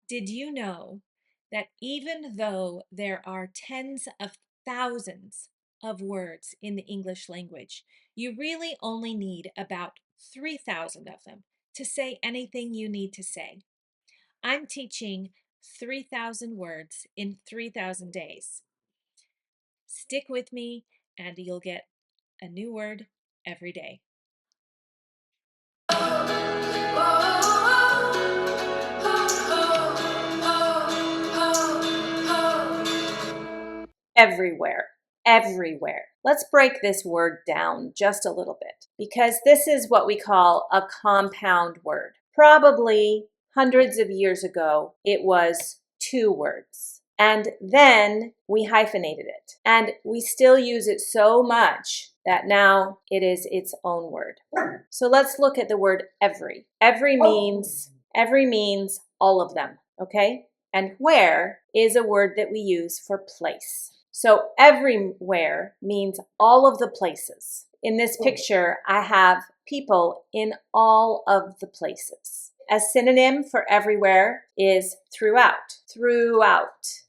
Did you know that even though there are tens of thousands of words in the English language, you really only need about 3,000 of them to say anything you need to say? I'm teaching 3,000 words in 3,000 days. Stick with me and you'll get a new word every day. Everywhere, everywhere. Let's break this word down just a little bit because this is what we call a compound word. Probably hundreds of years ago, it was two words. And then we hyphenated it. And we still use it so much that now it is its own word. So let's look at the word every. Every means all of them, okay? And where is a word that we use for place. So everywhere means all of the places. In this picture, I have people in all of the places. A synonym for everywhere is throughout. Throughout.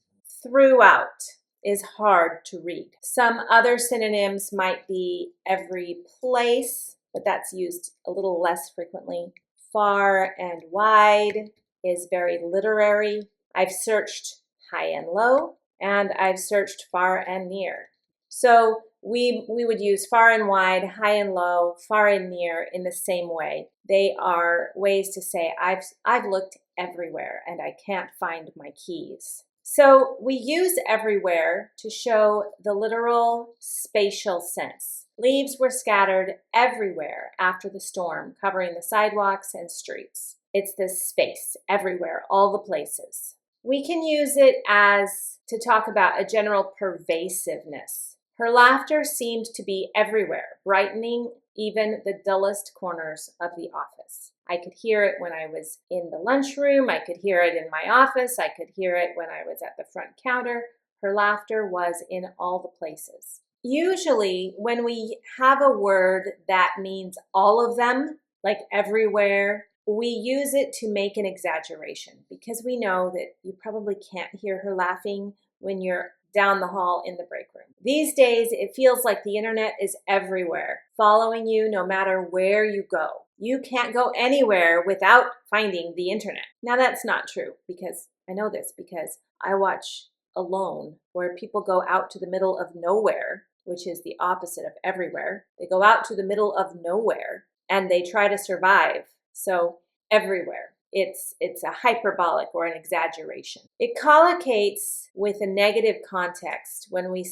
Throughout is hard to read. Some other synonyms might be every place, but that's used a little less frequently. Far and wide is very literary. I've searched high and low, and I've searched far and near. So we would use far and wide, high and low, far and near in the same way. They are ways to say I've looked everywhere and I can't find my keys. So we use everywhere to show the literal spatial sense. Leaves were scattered everywhere after the storm, covering the sidewalks and streets. It's this space, everywhere, all the places. We can use it as to talk about a general pervasiveness. Her laughter seemed to be everywhere, brightening even the dullest corners of the office. I could hear it when I was in the lunchroom. I could hear it in my office. I could hear it when I was at the front counter. Her laughter was in all the places. Usually, when we have a word that means all of them, like everywhere, we use it to make an exaggeration because we know that you probably can't hear her laughing when you're down the hall in the break room. These days, it feels like the internet is everywhere, following you no matter where you go. You can't go anywhere without finding the internet. Now, that's not true because I know this because I watch Alone, where people go out to the middle of nowhere, which is the opposite of everywhere. They go out to the middle of nowhere and they try to survive. So everywhere. It's a hyperbolic or an exaggeration. It collocates with a negative context when we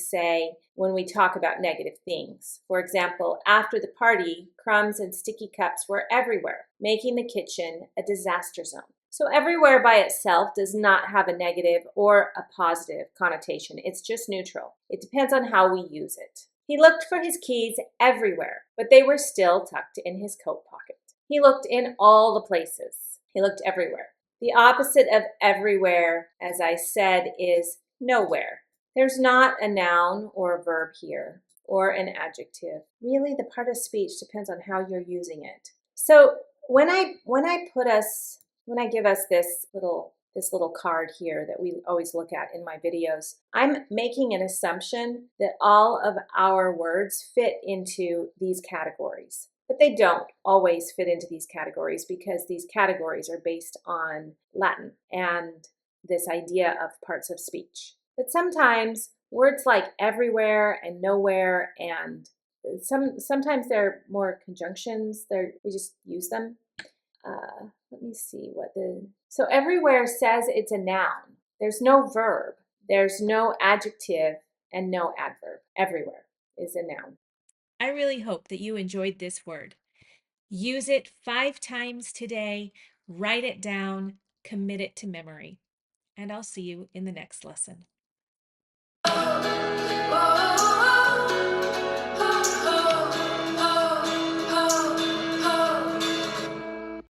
talk about negative things. For example, after the party, crumbs and sticky cups were everywhere, making the kitchen a disaster zone. So everywhere by itself does not have a negative or a positive connotation. It's just neutral. It depends on how we use it. He looked for his keys everywhere, but they were still tucked in his coat pocket. He looked in all the places. He looked everywhere. The opposite of everywhere, as I said, is nowhere. There's not a noun or a verb here or an adjective. Really, the part of speech depends on how you're using it. So when I give us this little card here that we always look at in my videos, I'm making an assumption that all of our words fit into these categories. But they don't always fit into these categories because these categories are based on Latin and this idea of parts of speech. But sometimes words like everywhere and nowhere and sometimes they're more conjunctions. We just use them. Let me see so everywhere says it's a noun. There's no verb. There's no adjective and no adverb. Everywhere is a noun. I really hope that you enjoyed this word. Use it 5 times today, write it down, commit it to memory. And I'll see you in the next lesson.